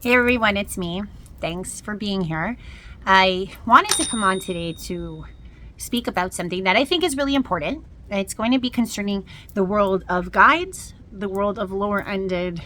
Hey everyone, it's me. Thanks for being here. I wanted to come on today to speak about something that I think is really important. It's going to be concerning the world of guides, the world of lower ended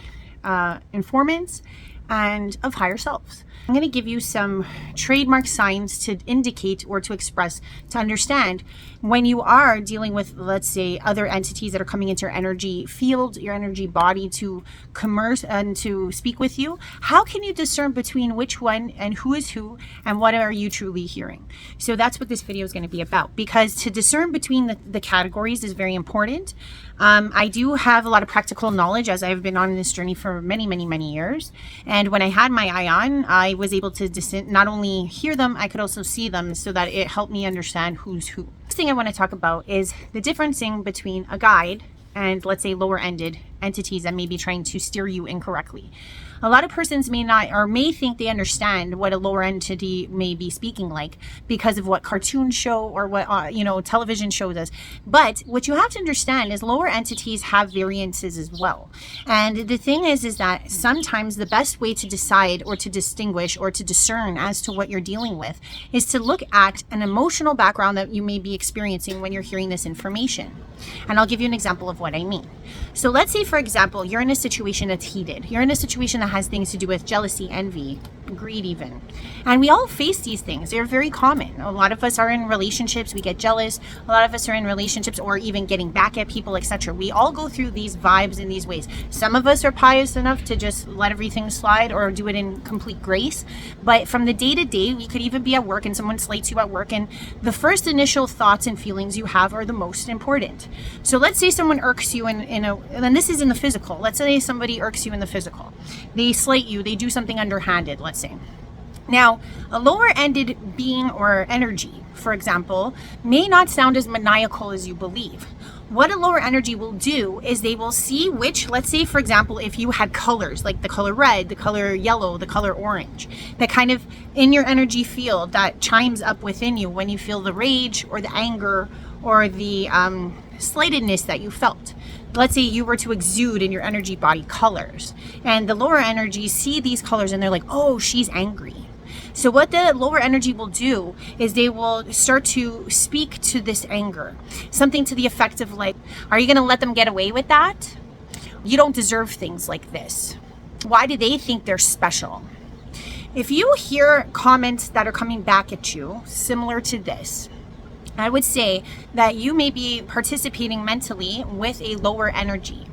informants, and of higher selves. I'm going to give you some trademark signs to indicate or to express, to understand when you are dealing with, let's say, other entities that are coming into your energy field, your energy body to commerce and to speak with you. How can you discern between which one and who is who and what are you truly hearing? So that's what this video is going to be about, because to discern between the categories is very important. I do have a lot of practical knowledge as I've been on this journey for many years. And when I had my eye on, I was able to not only hear them, I could also see them, so that it helped me understand who's who. Next thing I want to talk about is the differencing between a guide and, let's say, lower-ended entities that may be trying to steer you incorrectly. A lot of persons may not, or may think they understand what a lower entity may be speaking like because of what cartoons show or what television shows us. But what you have to understand is lower entities have variances as well. And the thing is that sometimes the best way to decide or to distinguish or to discern as to what you're dealing with is to look at an emotional background that you may be experiencing when you're hearing this information. And I'll give you an example of what I mean. So let's say, for example, you're in a situation that's heated. You're in a situation that has things to do with jealousy, envy, greed even. And we all face these things. They're very common. A lot of us are in relationships, we get jealous. A lot of us are in relationships or even getting back at people, etc. We all go through these vibes in these ways. Some of us are pious enough to just let everything slide or do it in complete grace. But from the day to day, we could even be at work and someone slights you at work, and the first initial thoughts and feelings you have are the most important. So let's say someone irks you and this is in the physical. Let's say somebody irks you in the physical. They slight you, they do something underhanded, let's say. Now, a lower-ended being or energy, for example, may not sound as maniacal as you believe. What a lower energy will do is they will see which, let's say, for example, if you had colors like the color red, the color yellow, the color orange, that kind of in your energy field that chimes up within you when you feel the rage or the anger or the slightedness that you felt. Let's say you were to exude in your energy body colors, and the lower energies see these colors and they're like, oh, she's angry. So what the lower energy will do is they will start to speak to this anger. Something to the effect of like, are you going to let them get away with that? You don't deserve things like this. Why do they think they're special? If you hear comments that are coming back at you similar to this, I would say that you may be participating mentally with a lower energy.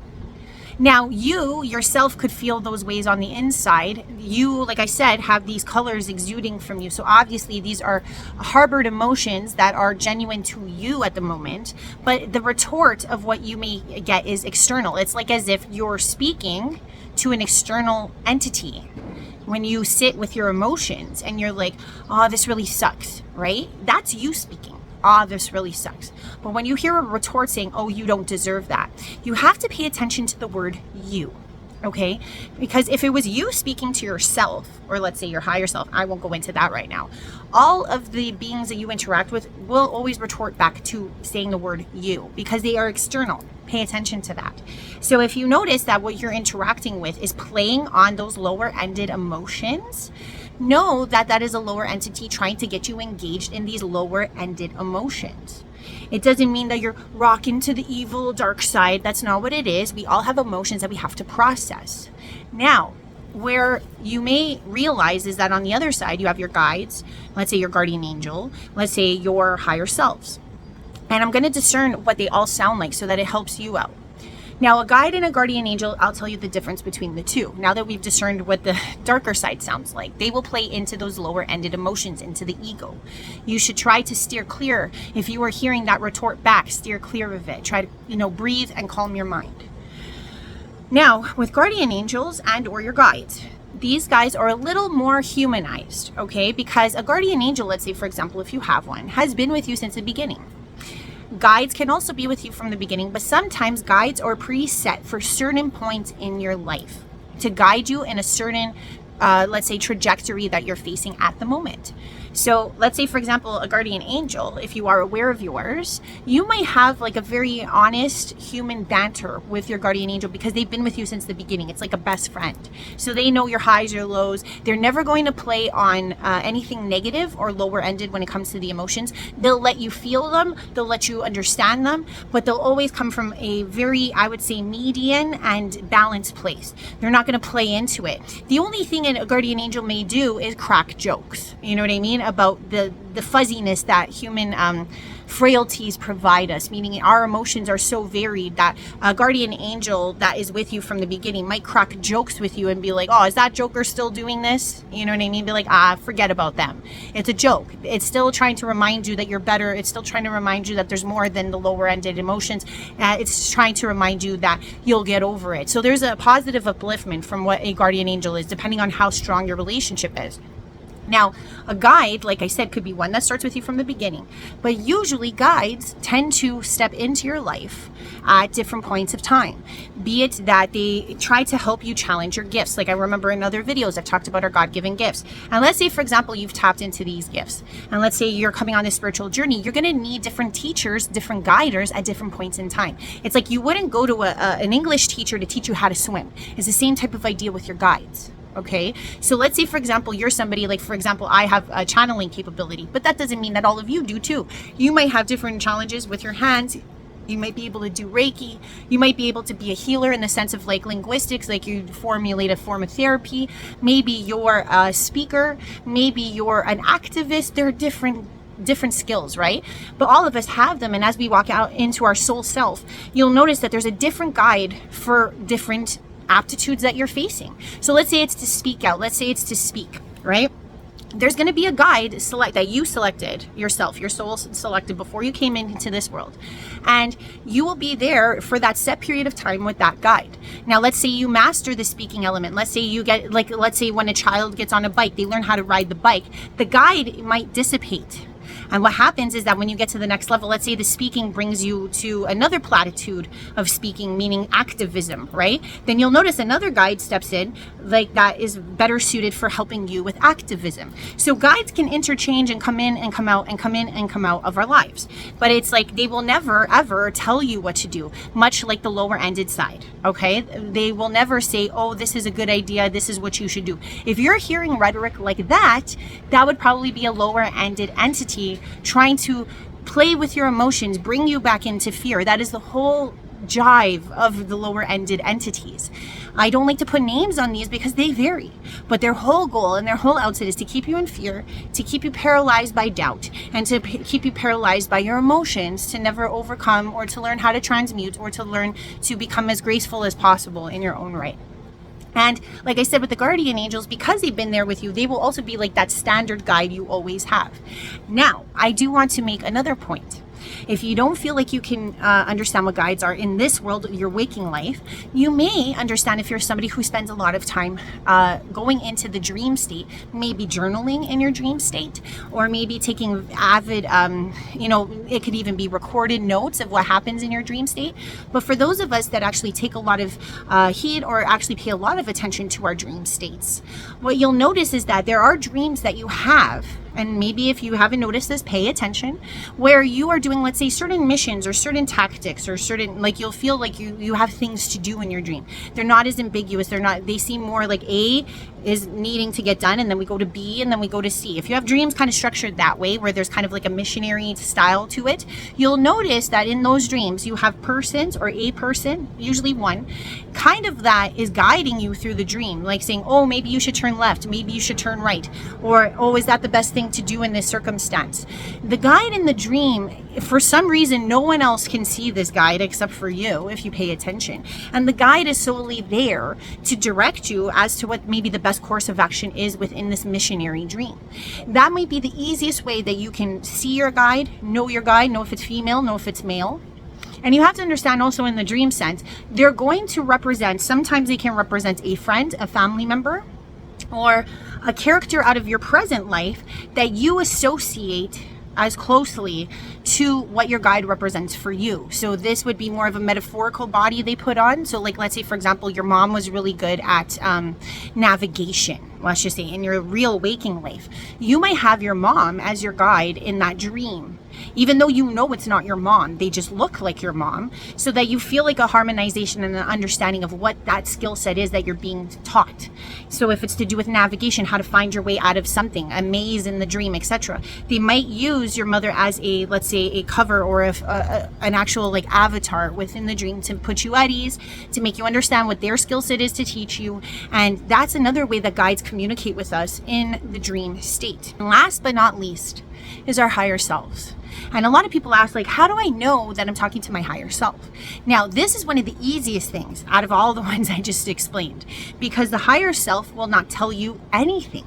Now, you yourself could feel those ways on the inside. You, like I said, have these colors exuding from you. So obviously these are harbored emotions that are genuine to you at the moment. But the retort of what you may get is external. It's like as if you're speaking to an external entity. When you sit with your emotions and you're like, oh, this really sucks, right? That's you speaking. Ah, this really sucks. But when you hear a retort saying, oh, you don't deserve that, you have to pay attention to the word you, okay? Because if it was you speaking to yourself, or let's say your higher self, I won't go into that right now, all of the beings that you interact with will always retort back to saying the word you, because they are external. Pay attention to that. So if you notice that what you're interacting with is playing on those lower-ended emotions, know that that is a lower entity trying to get you engaged in these lower-ended emotions. It doesn't mean that you're rocking to the evil dark side. That's not what it is. We all have emotions that we have to process. Now, where you may realize is that on the other side, you have your guides, let's say your guardian angel, let's say your higher selves. And I'm going to discern what they all sound like so that it helps you out. Now, a guide and a guardian angel, I'll tell you the difference between the two. Now that we've discerned what the darker side sounds like, they will play into those lower-ended emotions, into the ego. You should try to steer clear. If you are hearing that retort back, steer clear of it. Try to, breathe and calm your mind. Now, with guardian angels and or your guides, these guys are a little more humanized, okay? Because a guardian angel, let's say, for example, if you have one, has been with you since the beginning. Guides can also be with you from the beginning, but sometimes guides are preset for certain points in your life to guide you in a certain, let's say, trajectory that you're facing at the moment. So let's say, for example, a guardian angel, if you are aware of yours, you might have like a very honest human banter with your guardian angel because they've been with you since the beginning. It's like a best friend. So they know your highs, your lows. They're never going to play on anything negative or lower ended when it comes to the emotions. They'll let you feel them. They'll let you understand them, but they'll always come from a very, I would say, median and balanced place. They're not going to play into it. The only thing a guardian angel may do is crack jokes. You know what I mean? About the fuzziness that human frailties provide us, meaning our emotions are so varied that a guardian angel that is with you from the beginning might crack jokes with you and be like, oh, is that joker still doing this? You know what I mean? Be like, forget about them. It's a joke. It's still trying to remind you that you're better. It's still trying to remind you that there's more than the lower ended emotions. It's trying to remind you that you'll get over it. So there's a positive upliftment from what a guardian angel is, depending on how strong your relationship is. Now, a guide, like I said, could be one that starts with you from the beginning, but usually guides tend to step into your life at different points of time, be it that they try to help you challenge your gifts. Like I remember in other videos, I've talked about our God-given gifts. And let's say, for example, you've tapped into these gifts, and let's say you're coming on this spiritual journey, you're going to need different teachers, different guiders at different points in time. It's like you wouldn't go to an English teacher to teach you how to swim. It's the same type of idea with your guides. Okay, so let's say, for example, you're somebody like, for example, I have a channeling capability, but that doesn't mean that all of you do too. You might have different challenges with your hands. You might be able to do Reiki. You might be able to be a healer in the sense of like linguistics, like you formulate a form of therapy. Maybe you're a speaker. Maybe you're an activist. There are different skills, right? But all of us have them, and as we walk out into our soul self, you'll notice that there's a different guide for different aptitudes that you're facing. So let's say it's to speak out. Let's say it's to speak, right? There's going to be a guide that you selected yourself, your soul selected before you came into this world. And you will be there for that set period of time with that guide. Now, let's say you master the speaking element. Let's say you get, let's say when a child gets on a bike, they learn how to ride the bike. The guide might dissipate. And what happens is that when you get to the next level, let's say the speaking brings you to another platitude of speaking, meaning activism, right? Then you'll notice another guide steps in, like that is better suited for helping you with activism. So guides can interchange and come in and come out and come in and come out of our lives. But it's like they will never, ever tell you what to do, much like the lower ended side, okay? They will never say, oh, this is a good idea, this is what you should do. If you're hearing rhetoric like that, that would probably be a lower ended entity trying to play with your emotions, bring you back into fear. That is the whole jive of the lower ended entities. I don't like to put names on these because they vary, but their whole goal and their whole outset is to keep you in fear, to keep you paralyzed by doubt, and to keep you paralyzed by your emotions, to never overcome or to learn how to transmute or to learn to become as graceful as possible in your own right. And like I said, with the guardian angels, because they've been there with you, they will also be like that standard guide you always have. Now, I do want to make another point. If you don't feel like you can understand what guides are in this world, your waking life, you may understand if you're somebody who spends a lot of time going into the dream state, maybe journaling in your dream state, or maybe taking avid, it could even be recorded notes of what happens in your dream state. But for those of us that actually take a lot of heed or actually pay a lot of attention to our dream states, what you'll notice is that there are dreams that you have, and maybe if you haven't noticed this, pay attention, where you are doing, let's say, certain missions or certain tactics or certain, like you'll feel like you have things to do in your dream. They're not as ambiguous. They seem more like A is needing to get done, and then we go to B, and then we go to C. If you have dreams kind of structured that way, where there's kind of like a missionary style to it, you'll notice that in those dreams, you have persons or a person, usually one, kind of that is guiding you through the dream, like saying, oh, maybe you should turn left, maybe you should turn right, or, oh, is that the best thing to do in this circumstance? The guide in the dream, for some reason, no one else can see this guide except for you if you pay attention. And the guide is solely there to direct you as to what maybe the best course of action is within this missionary dream. That might be the easiest way that you can see your guide, know if it's female, know if it's male. And you have to understand also in the dream sense, they're going to represent, sometimes they can represent a friend, a family member, or a character out of your present life that you associate as closely to what your guide represents for you. So this would be more of a metaphorical body they put on. So like, let's say, for example, your mom was really good at navigation, let's just say, in your real waking life. You might have your mom as your guide in that dream, even though you know it's not your mom. They just look like your mom, so that you feel like a harmonization and an understanding of what that skill set is that you're being taught. So if it's to do with navigation, how to find your way out of something, a maze in the dream, etc., they might use your mother as a, let's say, a cover or an actual like avatar within the dream to put you at ease, to make you understand what their skill set is to teach you. And that's another way that guides communicate with us in the dream state. And last but not least is our higher selves. And a lot of people ask, like, how do I know that I'm talking to my higher self? Now, this is one of the easiest things out of all the ones I just explained, because the higher self will not tell you anything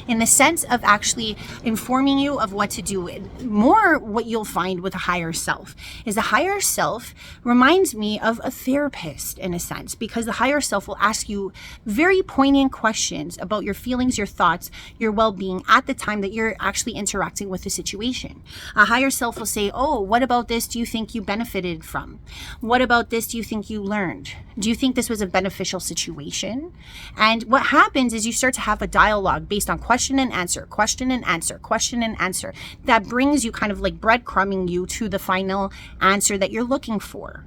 in the sense of actually informing you of what to do. More what you'll find with a higher self is the higher self reminds me of a therapist in a sense, because the higher self will ask you very poignant questions about your feelings, your thoughts, your well-being at the time that you're actually interacting with the situation. A higher self will say, oh, what about this do you think you benefited from? What about this do you think you learned? Do you think this was a beneficial situation? And what happens is you start to have a dialogue based on question and answer, question and answer, question and answer. That brings you kind of like breadcrumbing you to the final answer that you're looking for.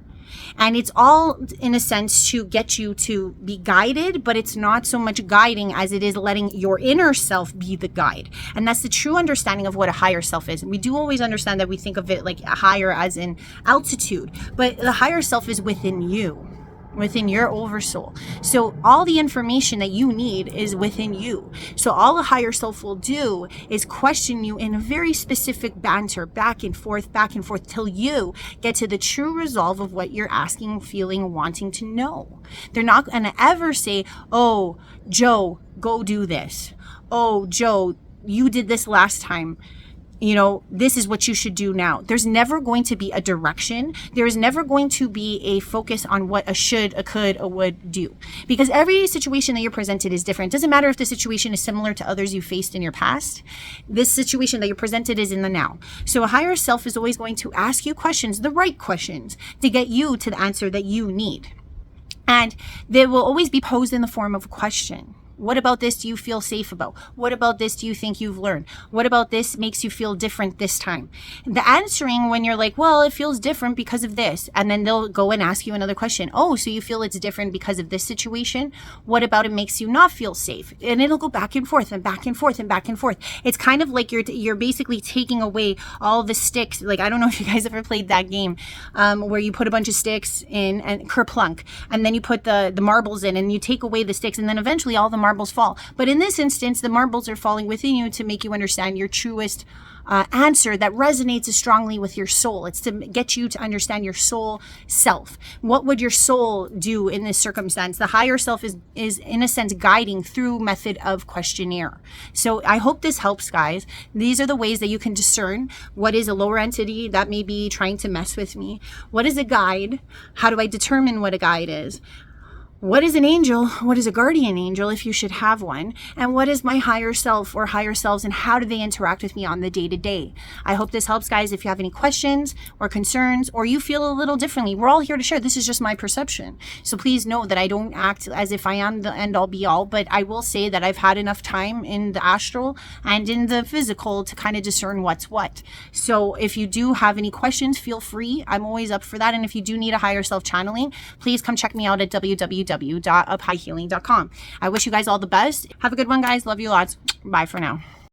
And it's all in a sense to get you to be guided, but it's not so much guiding as it is letting your inner self be the guide. And that's the true understanding of what a higher self is. And we do always understand that we think of it like higher as in altitude, but the higher self is within you, within your oversoul. So all the information that you need is within you. So all a higher self will do is question you in a very specific banter, back and forth, till you get to the true resolve of what you're asking, feeling, wanting to know. They're not going to ever say, oh, Joe, go do this. Oh, Joe, you did this last time. You know, this is what you should do now. There's never going to be a direction. There is never going to be a focus on what a should, a could, a would do. Because every situation that you're presented is different. It doesn't matter if the situation is similar to others you faced in your past. This situation that you're presented is in the now. So a higher self is always going to ask you questions, the right questions, to get you to the answer that you need. And they will always be posed in the form of a question. What about this do you feel safe about? What about this do you think you've learned? What about this makes you feel different this time? The answering when you're like, well, it feels different because of this. And then they'll go and ask you another question. Oh, so you feel it's different because of this situation? What about it makes you not feel safe? And it'll go back and forth and back and forth and back and forth. It's kind of like you're basically taking away all the sticks. Like, I don't know if you guys ever played that game where you put a bunch of sticks in and kerplunk, and then you put the marbles in and you take away the sticks, and then eventually all the marbles fall. But in this instance, the marbles are falling within you to make you understand your truest answer that resonates as strongly with your soul. It's to get you to understand your soul self. What would your soul do in this circumstance? The higher self is in a sense guiding through method of questionnaire. So I hope this helps, guys. These are the ways that you can discern what is a lower entity that may be trying to mess with me. What is a guide? How do I determine what a guide is? What is an angel? What is a guardian angel, if you should have one? And what is my higher self or higher selves, and how do they interact with me on the day-to-day? I hope this helps, guys. If you have any questions or concerns, or you feel a little differently, we're all here to share. This is just my perception. So please know that I don't act as if I am the end-all be-all, but I will say that I've had enough time in the astral and in the physical to kind of discern what's what. So if you do have any questions, feel free. I'm always up for that. And if you do need a higher self channeling, please come check me out at www.uphighhealing.com. I wish you guys all the best. Have a good one, guys. Love you lots. Bye for now.